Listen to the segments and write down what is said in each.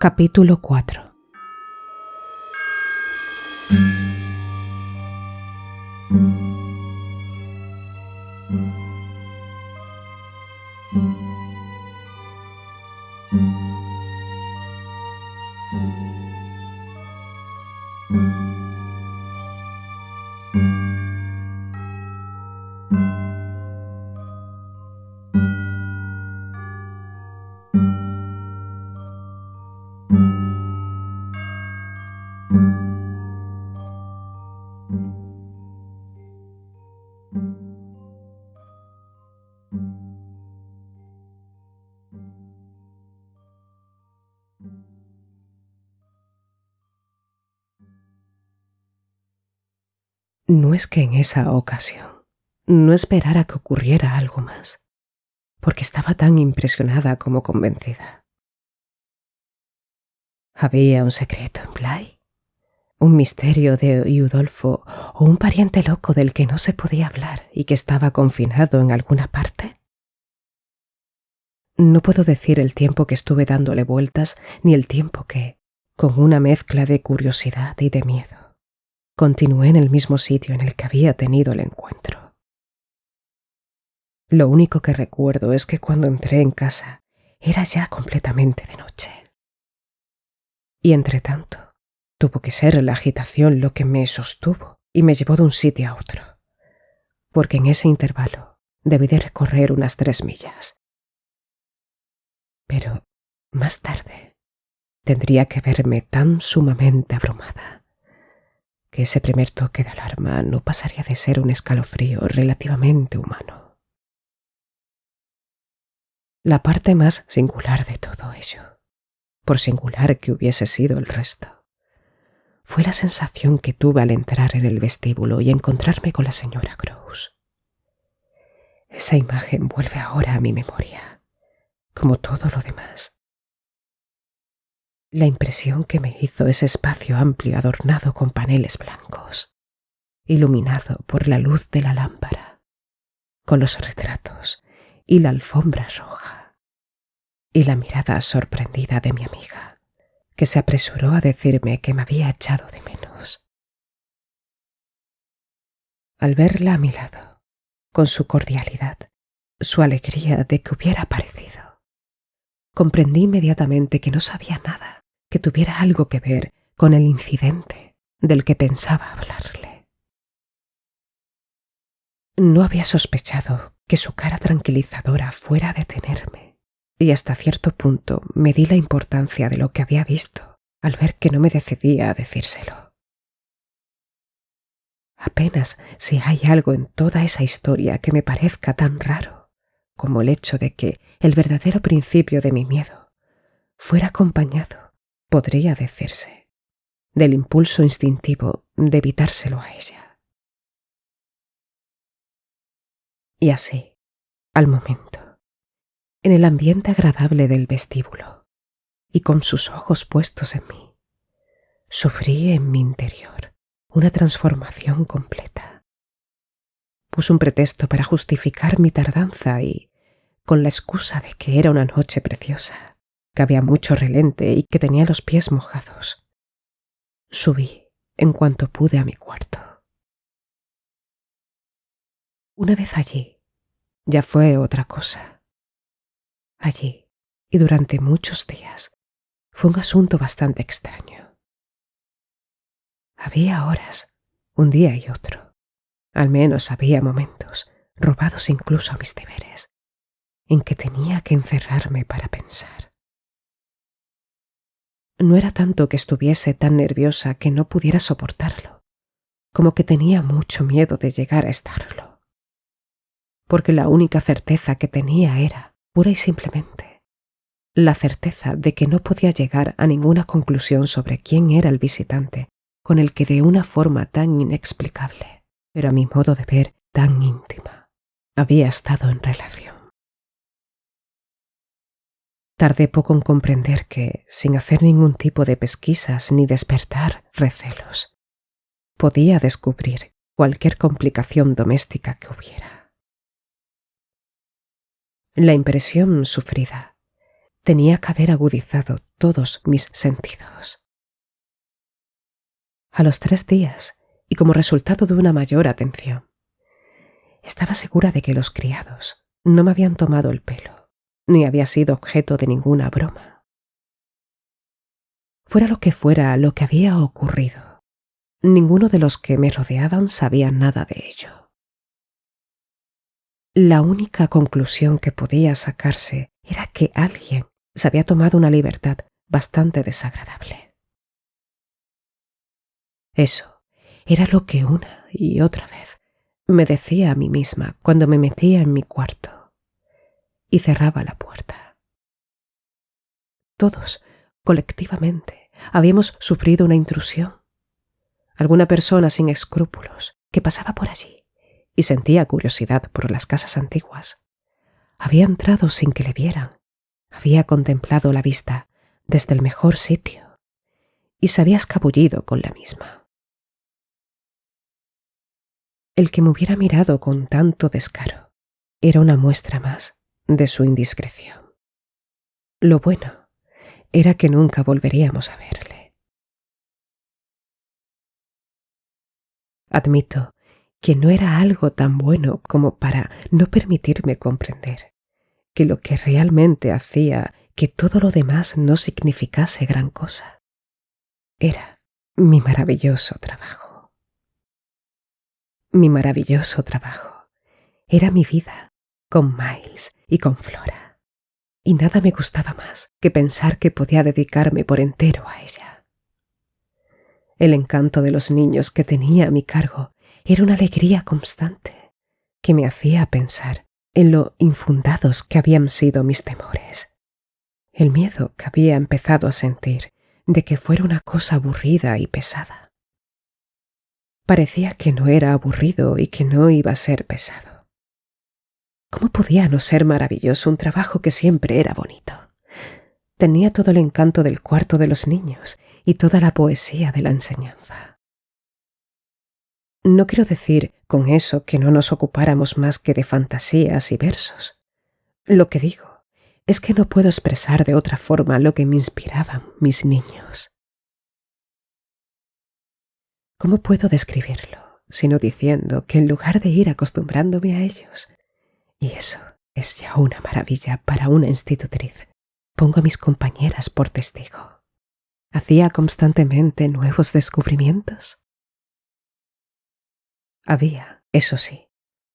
Capítulo 4. No es que en esa ocasión no esperara que ocurriera algo más, porque estaba tan impresionada como convencida. ¿Había un secreto en Bly? ¿Un misterio de Eudolfo o un pariente loco del que no se podía hablar y que estaba confinado en alguna parte? No puedo decir el tiempo que estuve dándole vueltas ni el tiempo que, con una mezcla de curiosidad y de miedo, continué en el mismo sitio en el que había tenido el encuentro. Lo único que recuerdo es que cuando entré en casa era ya completamente de noche. Y entretanto, tuvo que ser la agitación lo que me sostuvo y me llevó de un sitio a otro, porque en ese intervalo debí de recorrer unas 3 millas. Pero más tarde tendría que verme tan sumamente abrumada que ese primer toque de alarma no pasaría de ser un escalofrío relativamente humano. La parte más singular de todo ello, por singular que hubiese sido el resto, fue la sensación que tuve al entrar en el vestíbulo y encontrarme con la señora Grouse. Esa imagen vuelve ahora a mi memoria, como todo lo demás. La impresión que me hizo ese espacio amplio adornado con paneles blancos, iluminado por la luz de la lámpara, con los retratos y la alfombra roja, y la mirada sorprendida de mi amiga, que se apresuró a decirme que me había echado de menos. Al verla a mi lado, con su cordialidad, su alegría de que hubiera aparecido, comprendí inmediatamente que no sabía nada que tuviera algo que ver con el incidente del que pensaba hablarle. No había sospechado que su cara tranquilizadora fuera a detenerme, y hasta cierto punto me di la importancia de lo que había visto al ver que no me decidía a decírselo. Apenas si hay algo en toda esa historia que me parezca tan raro como el hecho de que el verdadero principio de mi miedo fuera acompañado, podría decirse, del impulso instintivo de evitárselo a ella. Y así, al momento, en el ambiente agradable del vestíbulo, y con sus ojos puestos en mí, sufrí en mi interior una transformación completa. Puse un pretexto para justificar mi tardanza y, con la excusa de que era una noche preciosa, que había mucho relente y que tenía los pies mojados, subí en cuanto pude a mi cuarto. Una vez allí, ya fue otra cosa. Allí, y durante muchos días, fue un asunto bastante extraño. Había horas, un día y otro, al menos había momentos, robados incluso a mis deberes, en que tenía que encerrarme para pensar. No era tanto que estuviese tan nerviosa que no pudiera soportarlo, como que tenía mucho miedo de llegar a estarlo, porque la única certeza que tenía era, pura y simplemente, la certeza de que no podía llegar a ninguna conclusión sobre quién era el visitante con el que de una forma tan inexplicable, pero a mi modo de ver tan íntima, había estado en relación. Tardé poco en comprender que, sin hacer ningún tipo de pesquisas ni despertar recelos, podía descubrir cualquier complicación doméstica que hubiera. La impresión sufrida Tenía que haber agudizado todos mis sentidos. A los 3 días, y como resultado de una mayor atención, estaba segura de que los criados no me habían tomado el pelo, ni había sido objeto de ninguna broma. Fuera lo que fuera lo que había ocurrido, ninguno de los que me rodeaban sabía nada de ello. La única conclusión que podía sacarse era que alguien se había tomado una libertad bastante desagradable. Eso era lo que una y otra vez me decía a mí misma cuando me metía en mi cuarto y cerraba la puerta. Todos, colectivamente, habíamos sufrido una intrusión. Alguna persona sin escrúpulos que pasaba por allí y sentía curiosidad por las casas antiguas había entrado sin que le vieran, había contemplado la vista desde el mejor sitio y se había escabullido con la misma. El que me hubiera mirado con tanto descaro era una muestra más de su indiscreción. Lo bueno era que nunca volveríamos a verle. Admito que no era algo tan bueno como para no permitirme comprender que lo que realmente hacía que todo lo demás no significase gran cosa era mi maravilloso trabajo. Mi maravilloso trabajo era mi vida con Miles y con Flora, y nada me gustaba más que pensar que podía dedicarme por entero a ella. El encanto de los niños que tenía a mi cargo era una alegría constante que me hacía pensar en lo infundados que habían sido mis temores, el miedo que había empezado a sentir de que fuera una cosa aburrida y pesada. Parecía que no era aburrido y que no iba a ser pesado. ¿Cómo podía no ser maravilloso un trabajo que siempre era bonito? Tenía todo el encanto del cuarto de los niños y toda la poesía de la enseñanza. No quiero decir con eso que no nos ocupáramos más que de fantasías y versos. Lo que digo es que no puedo expresar de otra forma lo que me inspiraban mis niños. ¿Cómo puedo describirlo, sino diciendo que en lugar de ir acostumbrándome a ellos, y eso es ya una maravilla para una institutriz, pongo a mis compañeras por testigo, hacía constantemente nuevos descubrimientos? Había, eso sí,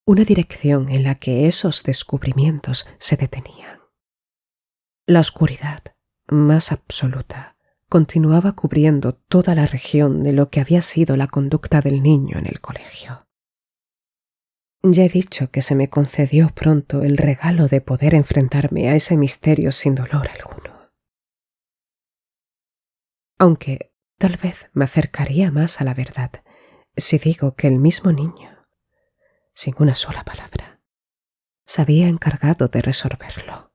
una dirección en la que esos descubrimientos se detenían. La oscuridad más absoluta continuaba cubriendo toda la región de lo que había sido la conducta del niño en el colegio. Ya he dicho que se me concedió pronto el regalo de poder enfrentarme a ese misterio sin dolor alguno. Aunque tal vez me acercaría más a la verdad si digo que el mismo niño, sin una sola palabra, se había encargado de resolverlo.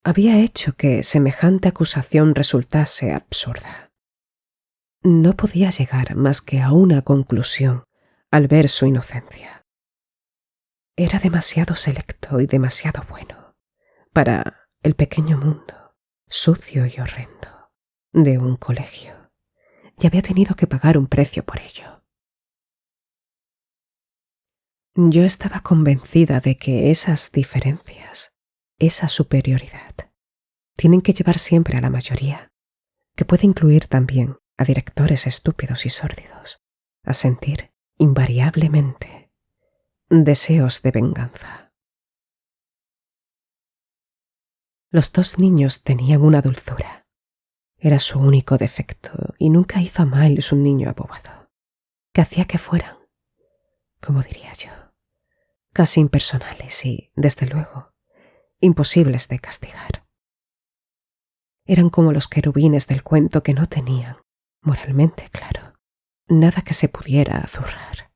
Había hecho que semejante acusación resultase absurda. No podía llegar más que a una conclusión al ver su inocencia. Era demasiado selecto y demasiado bueno para el pequeño mundo, sucio y horrendo, de un colegio, y había tenido que pagar un precio por ello. Yo estaba convencida de que esas diferencias, esa superioridad, tienen que llevar siempre a la mayoría, que puede incluir también a directores estúpidos y sórdidos, a sentir invariablemente deseos de venganza. Los 2 niños tenían una dulzura. Era su único defecto y nunca hizo a Miles un niño abobado, que hacía que fueran, como diría yo, casi impersonales y, desde luego, imposibles de castigar. Eran como los querubines del cuento que no tenían, moralmente claro, nada que se pudiera azurrar.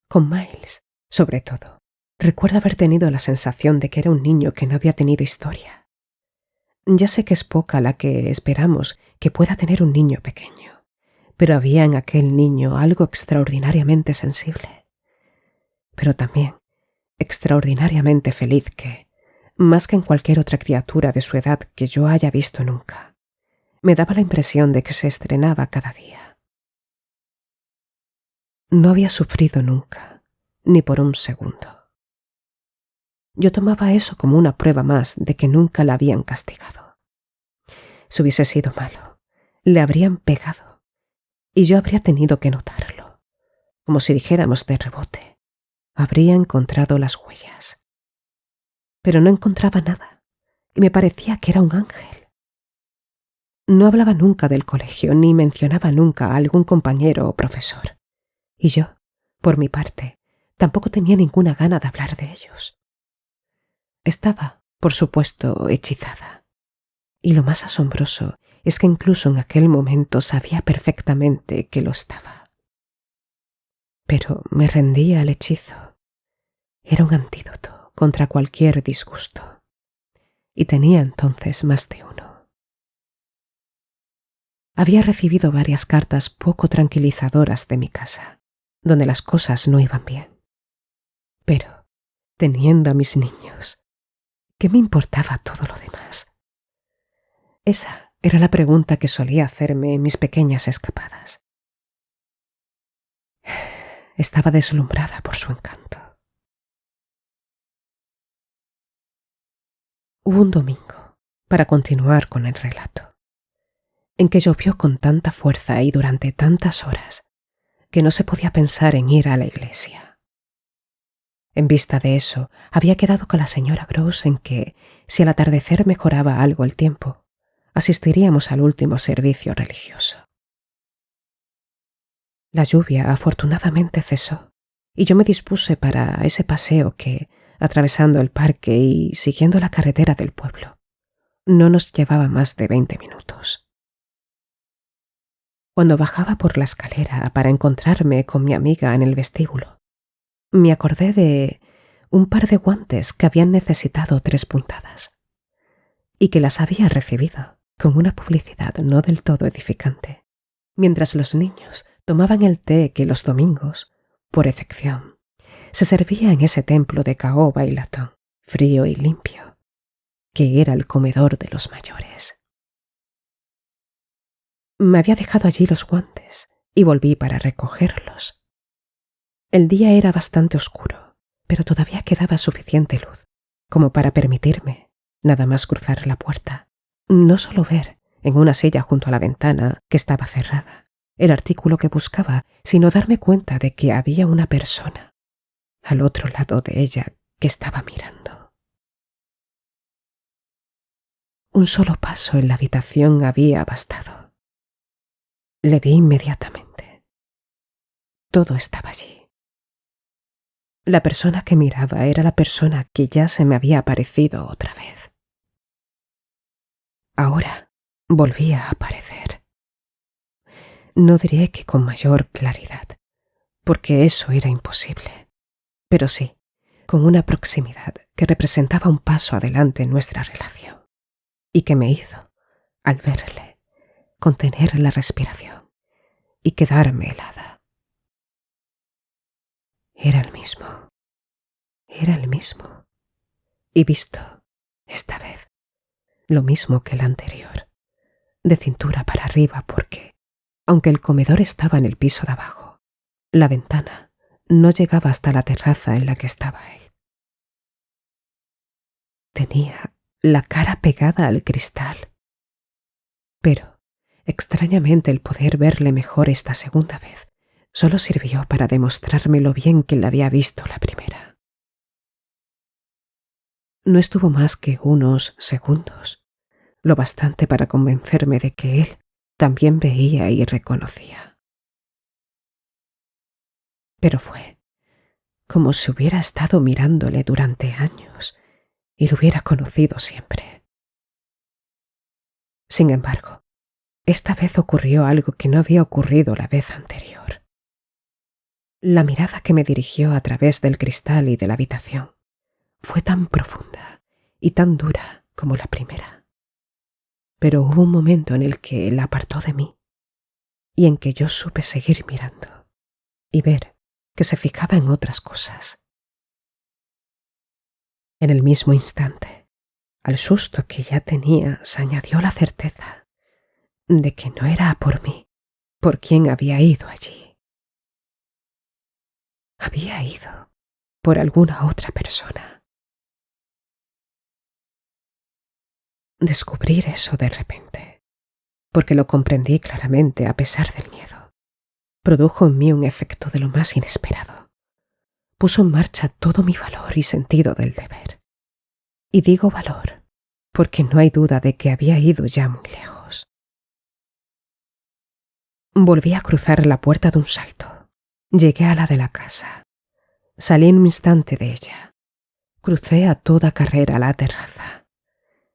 Con Miles, sobre todo, recuerdo haber tenido la sensación de que era un niño que no había tenido historia. Ya sé que es poca la que esperamos que pueda tener un niño pequeño, pero había en aquel niño algo extraordinariamente sensible. Pero también extraordinariamente feliz que, más que en cualquier otra criatura de su edad que yo haya visto nunca, me daba la impresión de que se estrenaba cada día. No había sufrido nunca, ni por un segundo. Yo tomaba eso como una prueba más de que nunca la habían castigado. Si hubiese sido malo, le habrían pegado y yo habría tenido que notarlo, como si dijéramos de rebote. Habría encontrado las huellas. Pero no encontraba nada y me parecía que era un ángel. No hablaba nunca del colegio ni mencionaba nunca a algún compañero o profesor. Y yo, por mi parte, tampoco tenía ninguna gana de hablar de ellos. Estaba, por supuesto, hechizada. Y lo más asombroso es que incluso en aquel momento sabía perfectamente que lo estaba. Pero me rendía al hechizo. Era un antídoto contra cualquier disgusto. Y tenía entonces más de uno. Había recibido varias cartas poco tranquilizadoras de mi casa, donde las cosas no iban bien. Pero, teniendo a mis niños, ¿qué me importaba todo lo demás? Esa era la pregunta que solía hacerme en mis pequeñas escapadas. Estaba deslumbrada por su encanto. Hubo un domingo, para continuar con el relato, en que llovió con tanta fuerza y durante tantas horas que no se podía pensar en ir a la iglesia. En vista de eso, había quedado con la señora Gross en que, si al atardecer mejoraba algo el tiempo, asistiríamos al último servicio religioso. La lluvia afortunadamente cesó y yo me dispuse para ese paseo que, atravesando el parque y siguiendo la carretera del pueblo, no nos llevaba más de 20 minutos. Cuando bajaba por la escalera para encontrarme con mi amiga en el vestíbulo, me acordé de un par de guantes que habían necesitado 3 puntadas y que las había recibido con una publicidad no del todo edificante, mientras los niños tomaban el té que los domingos, por excepción, se servía en ese templo de caoba y latón, frío y limpio, que era el comedor de los mayores. Me había dejado allí los guantes y volví para recogerlos. El día era bastante oscuro, pero todavía quedaba suficiente luz como para permitirme, nada más cruzar la puerta, no solo ver, en una silla junto a la ventana que estaba cerrada, el artículo que buscaba, sino darme cuenta de que había una persona al otro lado de ella que estaba mirando. Un solo paso en la habitación había bastado. Le vi inmediatamente. Todo estaba allí. La persona que miraba era la persona que ya se me había aparecido otra vez. Ahora volvía a aparecer. No diré que con mayor claridad, porque eso era imposible, pero sí, con una proximidad que representaba un paso adelante en nuestra relación, y que me hizo, al verle, contener la respiración y quedarme helada. Era el mismo, y visto, esta vez, lo mismo que el anterior, de cintura para arriba porque, aunque el comedor estaba en el piso de abajo, la ventana no llegaba hasta la terraza en la que estaba él. Tenía la cara pegada al cristal, pero, extrañamente, el poder verle mejor esta segunda vez solo sirvió para demostrarme lo bien que la había visto la primera. No estuvo más que unos segundos, lo bastante para convencerme de que él también veía y reconocía. Pero fue como si hubiera estado mirándole durante años y lo hubiera conocido siempre. Sin embargo, esta vez ocurrió algo que no había ocurrido la vez anterior. La mirada que me dirigió a través del cristal y de la habitación fue tan profunda y tan dura como la primera. Pero hubo un momento en el que la apartó de mí y en que yo supe seguir mirando y ver que se fijaba en otras cosas. En el mismo instante, al susto que ya tenía, se añadió la certeza de que no era por mí por quien había ido allí. Había ido por alguna otra persona. Descubrir eso de repente, porque lo comprendí claramente a pesar del miedo, produjo en mí un efecto de lo más inesperado. Puso en marcha todo mi valor y sentido del deber. Y digo valor, porque no hay duda de que había ido ya muy lejos. Volví a cruzar la puerta de un salto. Llegué a la de la casa. Salí en un instante de ella. Crucé a toda carrera la terraza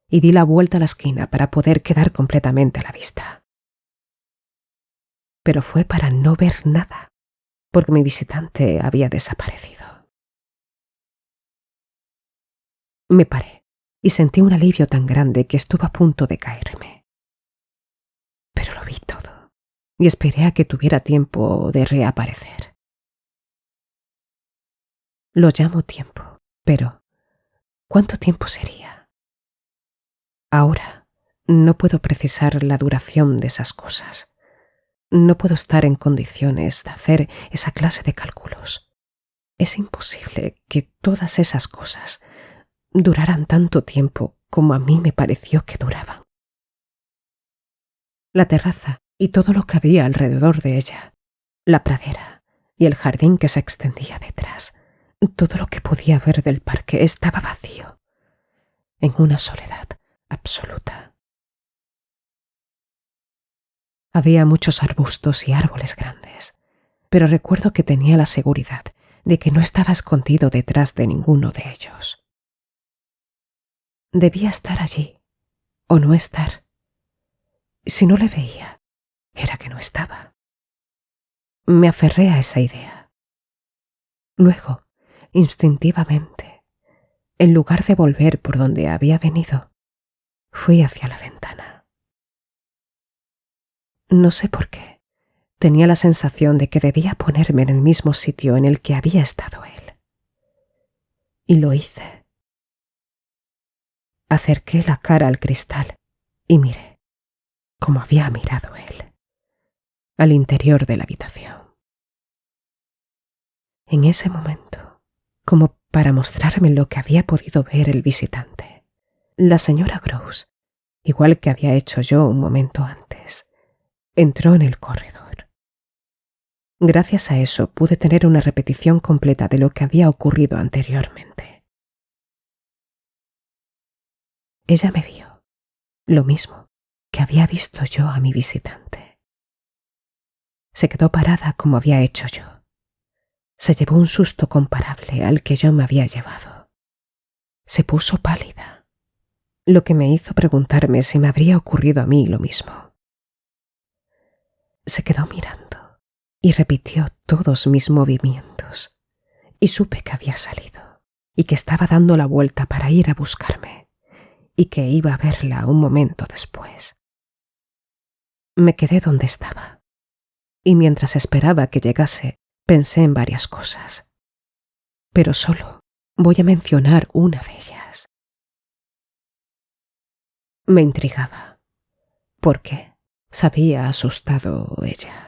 y di la vuelta a la esquina para poder quedar completamente a la vista. Pero fue para no ver nada, porque mi visitante había desaparecido. Me paré y sentí un alivio tan grande que estuve a punto de caerme. Pero lo vi todo y esperé a que tuviera tiempo de reaparecer. Lo llamo tiempo, pero ¿cuánto tiempo sería? Ahora no puedo precisar la duración de esas cosas. No puedo estar en condiciones de hacer esa clase de cálculos. Es imposible que todas esas cosas duraran tanto tiempo como a mí me pareció que duraban. La terraza y todo lo que había alrededor de ella, la pradera y el jardín que se extendía detrás, todo lo que podía ver del parque estaba vacío, en una soledad absoluta. Había muchos arbustos y árboles grandes, pero recuerdo que tenía la seguridad de que no estaba escondido detrás de ninguno de ellos. Debía estar allí, o no estar. Si no le veía, era que no estaba. Me aferré a esa idea. Luego, instintivamente, en lugar de volver por donde había venido, fui hacia la ventana. No sé por qué. Tenía la sensación de que debía ponerme en el mismo sitio en el que había estado él. Y lo hice. Acerqué la cara al cristal y miré, como había mirado él, al interior de la habitación. En ese momento, como para mostrarme lo que había podido ver el visitante, la señora Grouse, igual que había hecho yo un momento antes, entró en el corredor. Gracias a eso pude tener una repetición completa de lo que había ocurrido anteriormente. Ella me vio, lo mismo que había visto yo a mi visitante. Se quedó parada como había hecho yo. Se llevó un susto comparable al que yo me había llevado. Se puso pálida, lo que me hizo preguntarme si me habría ocurrido a mí lo mismo. Se quedó mirando y repitió todos mis movimientos, y supe que había salido y que estaba dando la vuelta para ir a buscarme y que iba a verla un momento después. Me quedé donde estaba y mientras esperaba que llegase pensé en varias cosas, pero solo voy a mencionar una de ellas. Me intrigaba. ¿Por qué se había asustado ella?